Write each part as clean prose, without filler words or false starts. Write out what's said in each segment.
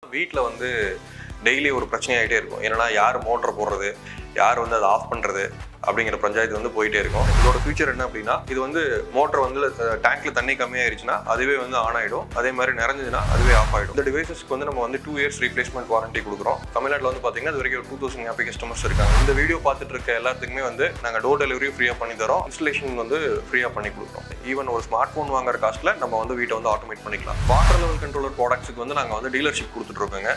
வீட்டில் வந்து டெய்லி ஒரு பிரச்சனையாகிட்டே இருக்கும். என்னன்னா யார் மோட்டர் போடுறது, யார் வந்து அதை ஆஃப் பண்ணுறது அப்படிங்கிற பஞ்சாயத்து வந்து போயிட்டே இருக்கும். இதோட ஃபியூச்சர் என்ன அப்படின்னா, இது வந்து மோட்டர் வந்து டேங்க்ல தண்ணி கம்மியாயிருச்சுன்னா அதுவே வந்து ஆன் ஆகிடும். அதே மாதிரி நிறைஞ்சதுன்னா அதுவே ஆஃப் ஆகிடும். இந்த டிவைசஸ்க்கு வந்து நம்ம வந்து 2 years ரீப்ளேஸ்மெண்ட் வாரண்டி கொடுக்குறோம். தமிழ்நாட்டில் வந்து பார்த்தீங்கன்னா இது வரைக்கும் 2000 ஹாப்பி கஸ்டமர்ஸ் இருக்காங்க. இந்த வீடியோ பார்த்துட்டு இருக்க எல்லாத்துக்குமே வந்து நாங்கள் டோர் டெலிவரி ஃப்ரீயாக பண்ணி தரோம். இன்ஸ்டலேஷன் வந்து ஃப்ரீயாக பண்ணி கொடுக்குறோம். ஈவன் ஒரு ஸ்மார்ட் ஃபோன் வாங்குற காஸ்ட்டில் நம்ம வந்து வீட்டை வந்து ஆட்டோமேட் பண்ணிக்கலாம். வாட்டர் லெவல் கண்ட்ரோலர் ப்ராடக்ட்ஸுக்கு வந்து நாங்கள் வந்து டீலர்ஷிப் கொடுத்துட்ருக்கோங்க.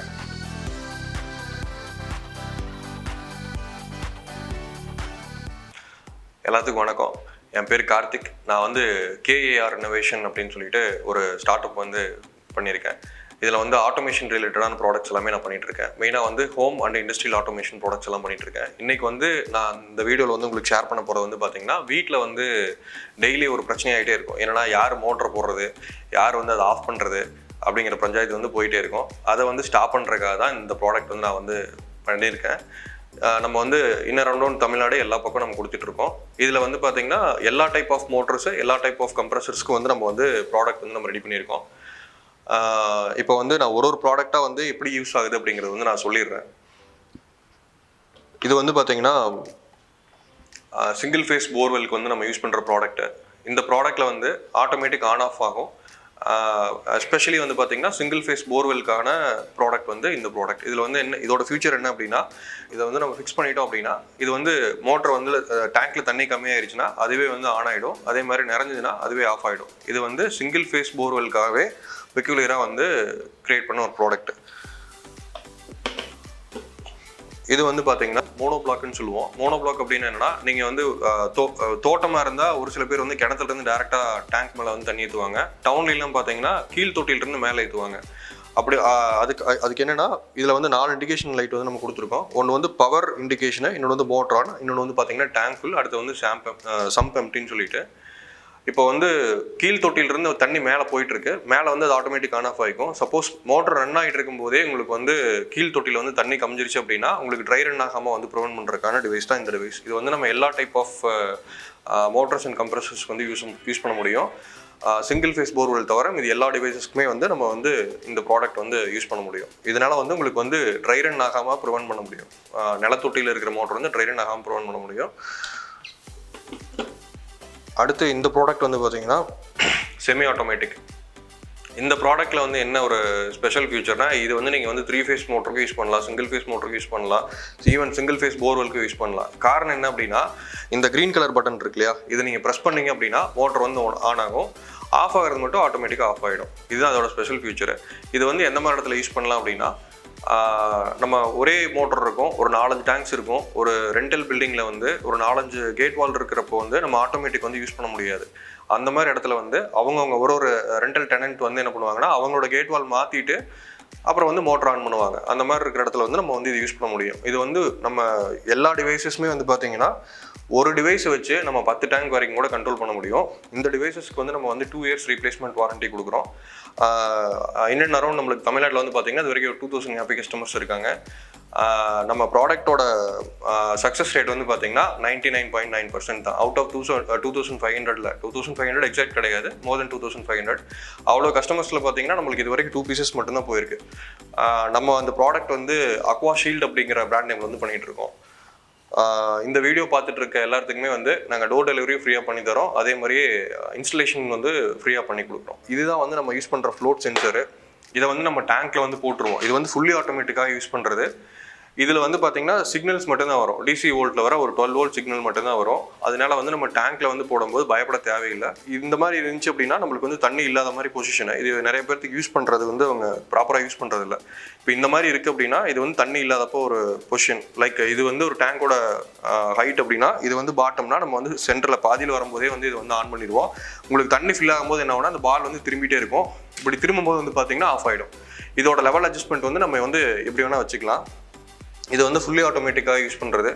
எல்லாத்துக்கும் வணக்கம். என் பேர் கார்த்திக். நான் வந்து KAR இன்னோவேஷன் அப்படின்னு சொல்லிட்டு ஒரு ஸ்டார்ட் அப் வந்து பண்ணியிருக்கேன். இதில் வந்து ஆட்டோமேஷன் ரிலேட்டடான ப்ராடக்ட்ஸ் எல்லாமே நான் பண்ணிட்டு இருக்கேன். மெயினாக வந்து home and industrial automation products எல்லாம் பண்ணிட்டு இருக்கேன். இன்னைக்கு வந்து நான் இந்த வீடியோவில் வந்து உங்களுக்கு ஷேர் பண்ண போகிறது வந்து பார்த்தீங்கன்னா, வீட்டில் வந்து டெய்லி ஒரு பிரச்சனையாகிட்டே இருக்கும். என்னன்னா யார் மோட்டர் போடுறது, யார் வந்து அதை ஆஃப் பண்ணுறது அப்படிங்கிற பஞ்சாயத்து வந்து போயிட்டே இருக்கும். அதை வந்து ஸ்டாப் பண்ணுறதுக்காக தான் இந்த ப்ராடக்ட் வந்து நான் வந்து பண்ணியிருக்கேன். நம்ம வந்து இன்னர் ரவுண்ட் தமிழ்நாடு எல்லா பக்கம் நம்ம கொடுத்துட்ருக்கோம். இதில் வந்து பார்த்திங்கன்னா எல்லா டைப் ஆஃப் மோட்டர்ஸு, எல்லா டைப் ஆஃப் கம்ப்ரஸர்ஸ்க்கு வந்து நம்ம வந்து ப்ராடக்ட் வந்து நம்ம ரெடி பண்ணியிருக்கோம். இப்போ வந்து நான் ஒரு ப்ராடக்டாக வந்து எப்படி யூஸ் ஆகுது அப்படிங்கிறது வந்து நான் சொல்லிடுறேன். இது வந்து பார்த்திங்கன்னா சிங்கிள் ஃபேஸ் போர்வெலுக்கு வந்து நம்ம யூஸ் பண்ணுற ப்ராடக்ட்டு. இந்த ப்ராடக்ட்டில் வந்து ஆட்டோமேட்டிக் ஆன் ஆஃப் ஆகும். எஸ்பெஷலி வந்து பார்த்தீங்கன்னா சிங்கிள் ஃபேஸ் போர்வெலுக்கான ப்ராடக்ட் வந்து இந்த ப்ராடக்ட். இதில் வந்து என்ன, இதோட ஃபியூச்சர் என்ன அப்படின்னா, இதை வந்து நம்ம ஃபிக்ஸ் பண்ணிட்டோம் அப்படின்னா இது வந்து மோட்டர் வந்து டேங்க்ல தண்ணி கம்மியாயிருச்சுன்னா அதுவே வந்து ஆன் ஆகிடும். அதே மாதிரி நிறைஞ்சதுன்னா அதுவே ஆஃப் ஆகிடும். இது வந்து சிங்கிள் ஃபேஸ் போர்வெலுக்காகவே பெக்யூலியராக வந்து கிரியேட் பண்ண ஒரு ப்ராடக்ட். இது வந்து பார்த்தீங்கன்னா மோனோபிளாக்னு சொல்லுவோம். மோனோபிளாக் அப்படின்னு என்னன்னா, நீங்கள் வந்து தோட்டமாக இருந்தால் ஒரு சில பேர் வந்து கிணத்துலேருந்து டேரெக்டாக டேங்க் மேலே வந்து தண்ணி ஏற்றுவாங்க. டவுன்லாம் பார்த்தீங்கன்னா கீழ் தொட்டிலிருந்து மேலே ஏற்றுவாங்க. அப்படி அதுக்கு என்னென்னா, இதில் வந்து 4 இண்டிகேஷன் லைட் வந்து நம்ம கொடுத்துருக்கோம். ஒன்று வந்து பவர் இண்டிகேஷனு, இன்னொன்று வந்து மோட்டர் ஆன், இன்னொன்று வந்து பார்த்தீங்கன்னா டேங்க் ஃபுல், அடுத்து வந்து சம்ப் எம்ப்டின்னு சொல்லிட்டு. இப்போ வந்து கீழ் தொட்டிலிருந்து தண்ணி மேலே போயிட்டுருக்கு, மேலே வந்து அது ஆட்டோமேட்டிக் ஆன் ஆஃப் ஆகிக்கும். சப்போஸ் மோட்டர் ரன் ஆகிட்டு இருக்கும் போதே உங்களுக்கு வந்து கீழ் தொட்டியில் வந்து தண்ணி கம்மிஞ்சிருச்சு அப்படின்னா உங்களுக்கு ட்ரை ரன் ஆகாமல் வந்து ப்ரிவென்ட் பண்ணுறதுக்கான டிவைஸ் தான் இந்த டிவைஸ். இது வந்து நம்ம எல்லா type of motors and compressors வந்து யூஸ் பண்ண முடியும். சிங்கிள் ஃபேஸ் போர்வெல் தவிர இது எல்லா டிவைசஸ்க்குமே வந்து நம்ம வந்து இந்த ப்ராடக்ட் வந்து யூஸ் பண்ண முடியும். இதனால் வந்து உங்களுக்கு வந்து ட்ரை ரன் ஆகாமல் ப்ரிவென்ட் பண்ண முடியும். நிலத்தொட்டியில் இருக்கிற மோட்டர் வந்து ட்ரை ரன் ஆகாமல் ப்ரிவென்ட் பண்ண முடியும். அடுத்து இந்த ப்ராடக்ட் வந்து பார்த்தீங்கன்னா செமி ஆட்டோமேட்டிக். இந்த ப்ராடக்ட்டில் வந்து என்ன ஒரு ஸ்பெஷல் ஃபியூச்சர்னால், இது வந்து நீங்கள் வந்து 3 ஃபேஸ் மோட்டருக்கு யூஸ் பண்ணலாம், சிங்கிள் ஃபேஸ் மோட்டருக்கு யூஸ் பண்ணலாம், ஈவன் சிங்கிள் ஃபேஸ் போர்வெலுக்கு யூஸ் பண்ணலாம். காரணம் என்ன அப்படின்னா, இந்த க்ரீன் கலர் பட்டன் இருக்கு இல்லையா, இதை நீங்கள் ப்ரெஸ் பண்ணிங்க அப்படின்னா மோட்டர் வந்து ஆன் ஆகும். ஆஃப் ஆகிறது மட்டும் ஆட்டோமேட்டிக்காக ஆஃப் ஆகிடும். இதுதான் அதோட ஸ்பெஷல் ஃபியூச்சரு. இது வந்து எந்த மாதிரி இடத்துல யூஸ் பண்ணலாம் அப்படின்னா, நம்ம ஒரே மோட்டர் இருக்கும், ஒரு 4-5 டேங்க்ஸ் இருக்கும், ஒரு ரெண்டல் பில்டிங்கில் வந்து ஒரு 4-5 கேட் வால் இருக்கிறப்போ வந்து நம்ம ஆட்டோமேட்டிக் வந்து யூஸ் பண்ண முடியாது. அந்த மாதிரி இடத்துல வந்து அவங்கவுங்க ஒரு ரெண்டல் டெனன்ட் வந்து என்ன பண்ணுவாங்கன்னா, அவங்களோட கேட் வால் மாற்றிட்டு அப்புறம் வந்து மோட்டர் ஆன் பண்ணுவாங்க. அந்த மாதிரி இருக்கிற இடத்துல வந்து நம்ம வந்து இது யூஸ் பண்ண முடியும். இது வந்து நம்ம எல்லா டிவைசஸுமே வந்து பார்த்தீங்கன்னா ஒரு டிவைஸை வச்சு நம்ம 10 டேங்க் வரைக்கும் கூட கண்ட்ரோல் பண்ண முடியும். இந்த டிவைசஸ்க்கு வந்து நம்ம வந்து 2 years ரீப்ளேஸ்மெண்ட் வாரண்டி கொடுக்குறோம். இன்னும் அரௌண்ட் நம்மளுக்கு தமிழ்நாட்டில் வந்து பார்த்தீங்கன்னா இது வரைக்கும் 2000 ஹாப்பி கஸ்டமர்ஸ் இருக்காங்க. நம்ம ப்ராடக்டோட சக்ஸஸ் ரேட் வந்து பார்த்தீங்கன்னா 99.9% தான். அவுட் ஆஃப் 2500 எக்ஸாக்ட் கிடையாது, மோர் தென் 2500. அவ்வளோ கஸ்டமர்ஸில் பார்த்தீங்கன்னா நம்மளுக்கு இது வரைக்கும் 2 pieces மட்டும்தான் போயிருக்கு. நம்ம அந்த ப்ராடக்ட் வந்து AquaShield அப்படிங்கிற பிராண்ட் நேம் வந்து பண்ணிகிட்டு இருக்கோம். இந்த வீடியோ பார்த்துட்டு இருக்க எல்லாத்துக்குமே வந்து நாங்கள் டோர் டெலிவரி ஃப்ரீயாக பண்ணி தரோம். அதே மாதிரியே இன்ஸ்டலேஷன் வந்து ஃப்ரீயாக பண்ணி கொடுக்குறோம். இதுதான் வந்து நம்ம யூஸ் பண்ணுற ஃப்ளோட் சென்சரு. இதை வந்து நம்ம டேங்க்கில் வந்து போட்டுருவோம். இது வந்து ஃபுல்லி ஆட்டோமேட்டிக்காக யூஸ் பண்ணுறது. இதில் வந்து பார்த்தீங்கன்னா சிக்னல்ஸ் மட்டும்தான் வரும். DC வோல்ட்டில் வர ஒரு 12 volt சிக்னல் மட்டும்தான் வரும். அதனால வந்து நம்ம டேங்க்கில் வந்து போடும்போது பயப்பட தேவையில்லை. இந்த மாதிரி இருந்துச்சு அப்படின்னா நம்மளுக்கு வந்து தண்ணி இல்லாத மாதிரி பொசிஷனை, இது நிறைய பேருக்கு யூஸ் பண்ணுறது வந்து அவங்க ப்ராப்பராக யூஸ் பண்ணுறது இல்லை. இப்போ இந்த மாதிரி இருக்குது அப்படின்னா இது வந்து தண்ணி இல்லாதப்போ ஒரு பொசிஷன். லைக் இது வந்து ஒரு டேங்கோட ஹைட் அப்படின்னா இது வந்து பாட்டம்னா நம்ம வந்து சென்டரில் பாதியில் வரும்போதே வந்து இது வந்து ஆன் பண்ணிடுவோம். உங்களுக்கு தண்ணி ஃபில் ஆகும்போது என்ன ஆகும்னா அந்த பால் வந்து திரும்பிட்டே இருக்கும். இப்படி திரும்பும்போது வந்து பார்த்தீங்கன்னா ஆஃப் ஆகிடும். இதோட லெவல் அட்ஜஸ்ட்மெண்ட் வந்து நம்ம வந்து எப்படி வேணால் வச்சுக்கலாம். இது வந்து ஃபுல்லி ஆட்டோமேட்டிக்காக யூஸ் பண்ணுறது.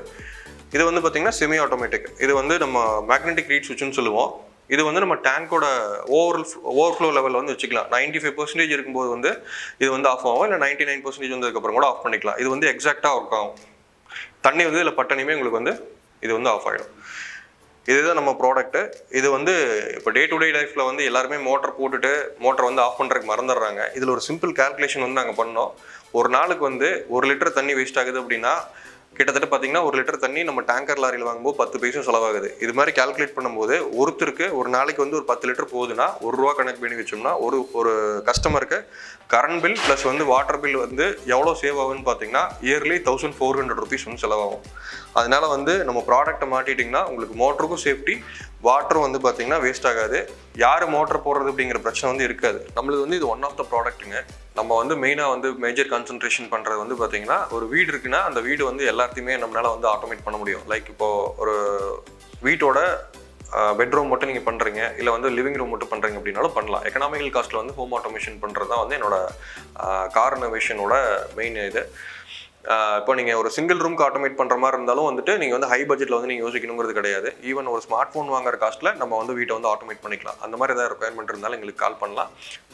இது வந்து பார்த்திங்கன்னா செமி ஆட்டோமேட்டிக். இது வந்து நம்ம magneticreadswitchனு சொல்லுவோம். இது வந்து நம்ம டேங்கோட ஓவர்ஃப்ளோ லெவலில் வந்து வச்சுக்கலாம். 95% இருக்கும்போது வந்து இது வந்து ஆஃப் ஆகும், இல்லை 99% வந்ததுக்கப்புறம் கூட ஆஃப் பண்ணிக்கலாம். இது வந்து எக்ஸாக்டாக ஒர்க் ஆகும். தண்ணி வந்து இதில் பட்டனையுமே உங்களுக்கு வந்து இது வந்து ஆஃப் ஆகிடும். இதுதான் நம்ம ப்ராடக்ட்டு. இது வந்து இப்போ டே டு டே லைஃப்பில் வந்து எல்லாருமே மோட்டர் போட்டுட்டு மோட்டர் வந்து ஆஃப் பண்ணுறதுக்கு மறந்துடுறாங்க. இதில் ஒரு சிம்பிள் கால்குலேஷன் வந்து நாங்கள் பண்ணோம். ஒரு நாளுக்கு வந்து 1 லிட்டர் தண்ணி வேஸ்ட் ஆகுது அப்படின்னா கிட்டத்தட்ட பார்த்தீங்கன்னா 1 லிட்டர் தண்ணி நம்ம டேங்கர் லாரியில் வாங்கும்போது 10 பைசா செலவாகுது. இது மாதிரி கால்குலேட் பண்ணும்போது ஒருத்தருக்கு ஒரு நாளைக்கு வந்து ஒரு 10 லிட்டர் போகுதுன்னா ₹1 கணக்கு பண்ணி வச்சோம்னா ஒரு கஸ்டமருக்கு கரண்ட் பில் ப்ளஸ் வந்து வாட்டர் பில் வந்து எவ்வளோ சேவ் ஆகுன்னு பார்த்தீங்கன்னா இயர்லி ₹1400 வந்து செலவாகும். அதனால வந்து நம்ம ப்ராடக்ட்டை மாட்டிட்டிங்கன்னா உங்களுக்கு மோட்டருக்கும் சேஃப்டி, வாட்டரும் வந்து பார்த்தீங்கன்னா வேஸ்ட் ஆகாது. யார் மோட்டர் போடுறது அப்படிங்கிற பிரச்சனை வந்து இருக்காது. நம்மளுக்கு வந்து இது ஒன் ஆஃப் த ப்ராடக்ட்டுங்க. நம்ம வந்து மெயினாக வந்து மேஜர் கான்சன்ட்ரேஷன் பண்ணுறது வந்து பார்த்தீங்கன்னா ஒரு வீடு இருக்குன்னா அந்த வீடு வந்து எல்லாத்தையுமே நம்மளால வந்து ஆட்டோமேட் பண்ண முடியும். லைக் இப்போது ஒரு வீட்டோட பெட்ரூம் மட்டும் நீங்கள் பண்ணுறீங்க, இல்லை வந்து லிவிங் ரூம் மட்டும் பண்ணுறீங்க அப்படின்னாலும் பண்ணலாம். எக்கனாமிக்கல் காஸ்ட்டில் வந்து ஹோம் ஆட்டோமேஷன் பண்ணுறது தான் வந்து என்னோட கார் இனோவேஷனோட மெயின் இது. இப்போ நீங்கள் ஒரு சிங்கிள் ரூம்க்கு ஆட்டோமேட் பண்ணுற மாதிரி இருந்தாலும் வந்துட்டு நீங்கள் வந்து ஹை பட்ஜெட்டில் வந்து நீங்கள் யோசிக்கணுங்கிறது கிடையாது. ஈவன் ஒரு ஸ்மார்ட் ஃபோன் வாங்குற காஸ்ட்டில் நம்ம வந்து வீட்டை வந்து ஆட்டோமேட் பண்ணிக்கலாம். அந்த மாதிரி ஏதாவது ரெக்குயர்மெண்ட் இருந்தாலும் எங்களுக்கு கால் பண்ணலாம்.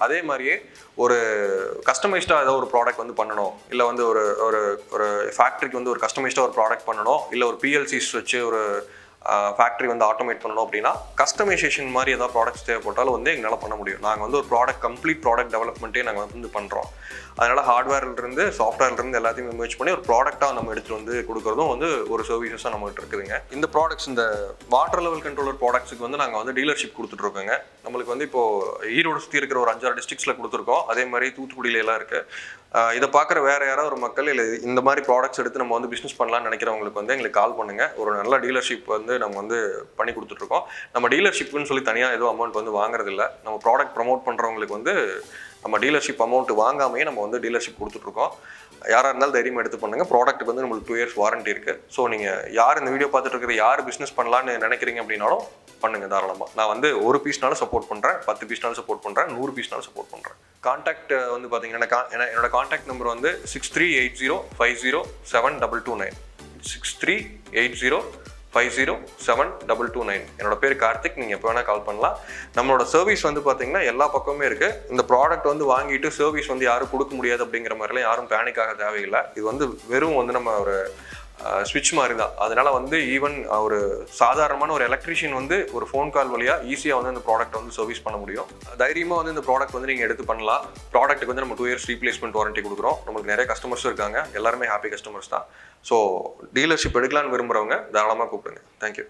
அதே மாதிரியே ஒரு கஸ்டமைஸ்டாக ஏதாவது ஒரு ப்ராடக்ட் வந்து பண்ணணும், இல்லை வந்து ஒரு ஒரு ஒரு ஃபேக்ட்ரிக்கு வந்து ஒரு கஸ்டமைஸ்டாக ஒரு ப்ராடக்ட் பண்ணணும், இல்லை ஒரு பிஎல்சிஸ் வச்சு ஒரு ஃபேக்ட்ரி வந்து ஆட்டோமேட் பண்ணணும் அப்படின்னா கஸ்டமைசேஷன் மாதிரி ஏதாவது ப்ராடக்ட்ஸ் தேவைப்பட்டாலும் வந்து எங்களால் பண்ண முடியும். நாங்கள் வந்து ஒரு கம்ப்ளீட் ப்ராடக்ட் டெவலப்மெண்ட்டே நாங்கள் வந்து பண்ணுறோம். அதனால் ஹார்ட்வேர்லேருந்து சாஃப்ட்வேர்லேருந்து எல்லாத்தையும் மெர்ஜ் பண்ணி ஒரு ப்ராடக்டாக நம்ம எடுத்துகிட்டு வந்து கொடுக்குறதும் வந்து ஒரு சர்வீசஸாக நம்மகிட்ட இருக்குதுங்க. இந்த ப்ராடக்ட்ஸ் இந்த வாட்டர் லெவல் கண்ட்ரோலர் ப்ராடக்ட்ஸுக்கு வந்து நாங்கள் வந்து டீலர்ஷிப் கொடுத்துட்ருக்கோங்க. நம்மளுக்கு வந்து இப்போது ஈரோடு சுற்றி இருக்கிற ஒரு 5-6 டிஸ்ட்ரிக்ஸில் கொடுத்துருக்கோம். அதே மாதிரி தூத்துக்குடியிலலாம் இருக்குது. இதை பார்க்குற வேறு யாராவது ஒரு மக்கள் இல்லை இந்த மாதிரி ப்ராடக்ட்ஸ் எடுத்து நம்ம வந்து பிஸ்னஸ் பண்ணலாம்னு நினைக்கிறவங்களுக்கு வந்து எங்களுக்கு கால் பண்ணுங்கள். ஒரு நல்ல டீலர்ஷிப் வந்து நம்ம வந்து பண்ணி கொடுத்துட்ருக்கோம். நம்ம டீலர்ஷிப்னு சொல்லி தனியாக எதுவும் அமௌண்ட் வந்து வாங்குறதில்ல. நம்ம ப்ராடக்ட் ப்ரமோட் பண்ணுறவங்களுக்கு வந்து நம்ம டீலர்ஷிப் அமௌண்ட் வாங்காமையே நம்ம வந்து டீலர்ஷிப் கொடுத்துட்ருக்கோம். யாராக இருந்தாலும் தைரியமாக எடுத்து பண்ணுங்கள். ப்ராடக்ட்டுக்கு வந்து நம்மளுக்கு 2 years வாரண்டி இருக்குது. ஸோ நீங்கள் யார் இந்த வீடியோ பார்த்துட்டு இருக்கிற யார் பிஸ்னஸ் பண்ணலான்னு நினைக்கிறீங்க அப்படின்னாலும் பண்ணுங்கள் தாராளமாக. நான் வந்து 1 பீஸ்னாலும் சப்போர்ட் பண்ணுறேன், 10 பீஸ்னாலும் சப்போர்ட் பண்ணுறேன், 100 பீஸ்னாலும் சப்போர்ட் பண்ணுறேன். கான்டாக்ட் வந்து பார்த்தீங்கன்னா என்னோட கான்டாக்ட் நம்பர் வந்து 6380507229 6380507229. என்னோட பேர் கார்த்திக். நீங்கள் எப்போ வேணால் கால் பண்ணலாம். நம்மளோட சர்வீஸ் வந்து பார்த்தீங்கன்னா எல்லா பக்கமே இருக்குது. இந்த ப்ராடக்ட் வந்து வாங்கிட்டு சர்வீஸ் வந்து யாரும் கொடுக்க முடியாது அப்படிங்கிற மாதிரிலாம் யாரும் பேனிக் ஆக தேவையில்லை. இது வந்து வெறும் வந்து நம்ம ஒரு ஸ்விட்ச் மாதிரி தான். அதனால வந்து ஈவன் ஒரு சாதாரணமான ஒரு எலக்ட்ரீஷியன் வந்து ஒரு ஃபோன் கால் வழியாக ஈஸியாக வந்து இந்த ப்ராடக்ட் வந்து சர்வீஸ் பண்ண முடியும். தைரியமாக வந்து இந்த ப்ராடக்ட் வந்து நீங்கள் எடுத்து பண்ணலாம். ப்ராடக்ட்டுக்கு வந்து நம்ம 2 years ரீப்ளேஸ்மெண்ட் வாரண்டி கொடுக்குறோம். நம்மளுக்கு நிறைய கஸ்டமர்ஸும் இருக்காங்க. எல்லாருமே ஹாப்பி கஸ்டமர்ஸ் தான். ஸோ டீலர்ஷிப் எடுக்கலான்னு விரும்புகிறவங்க தாராளமாக கூப்பிடுங்க. தேங்க்யூ.